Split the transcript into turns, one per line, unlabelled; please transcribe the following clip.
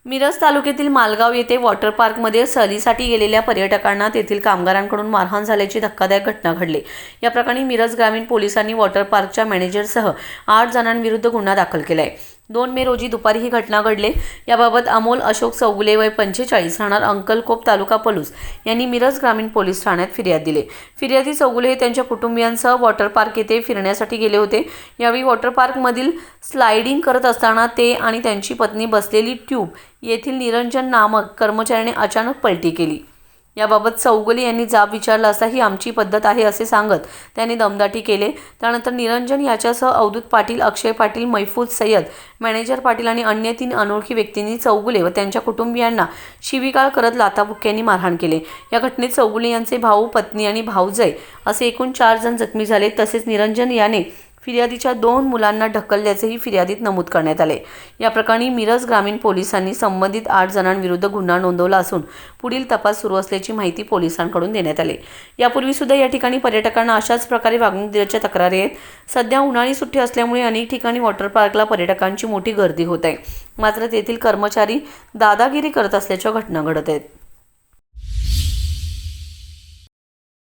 मिरज तालुक्यातील मालगाव येथे वॉटर पार्कमध्ये सहलीसाठी गेलेल्या पर्यटकांना तेथील कामगारांकडून मारहाण झाल्याची धक्कादायक घटना घडली। या प्रकरणी मिरज ग्रामीण पोलिसांनी वॉटर पार्कच्या मॅनेजरसह 8 जणांविरुद्ध गुन्हा दाखल केला आहे। 2 मे रोजी दुपारी ही घटना घडली। याबाबत अमोल अशोक चौगुले वय 45 राहणार अंकलकोप तालुका पलूस यांनी मिरज ग्रामीण पोलीस ठाण्यात फिर्याद दिली। फिर्यादी चौगुले हे त्यांच्या कुटुंबियांसह वॉटर पार्क येथे फिरण्यासाठी गेले होते। यावेळी वॉटर पार्कमधील स्लायडिंग करत असताना ते आणि त्यांची पत्नी बसलेली ट्यूब येथील निरंजन नामक कर्मचाऱ्याने अचानक पलटी केली। याबाबत चौगुले यांनी जाब विचारला असता ही आमची पद्धत आहे असे सांगत त्यांनी दमदाटी केले। त्यानंतर निरंजन याच्यासह अवधूत पाटील, अक्षय पाटील, मैफूज सय्यद, मॅनेजर पाटील आणि अन्य 3 अनोळखी व्यक्तींनी चौगुले व त्यांच्या कुटुंबियांना शिवीगाळ करत लाथाबुक्क्यांनी मारहाण केले। या घटनेत चौगुले यांचे भाऊ, पत्नी आणि भाऊजय असे एकूण 4 जण जखमी झाले। तसेच निरंजन याने फिर्यादीच्या 2 मुलांना ढकलल्याचेही फिर्यादीत नमूद करण्यात आले। या प्रकरणी मिरज ग्रामीण पोलिसांनी संबंधित 8 जणांविरुद्ध गुन्हा नोंदवला असून पुढील तपास सुरू असल्याची माहिती पोलिसांकडून देण्यात आली। यापूर्वी सुद्धा या ठिकाणी पर्यटकांना अशाच प्रकारे वागणूक दिल्याच्या तक्रारी आहेत। सध्या उन्हाळी सुट्टी असल्यामुळे अनेक ठिकाणी वॉटर पार्कला पर्यटकांची मोठी गर्दी होत आहे। मात्र तेथील कर्मचारी दादागिरी करत असल्याच्या घटना घडत आहेत।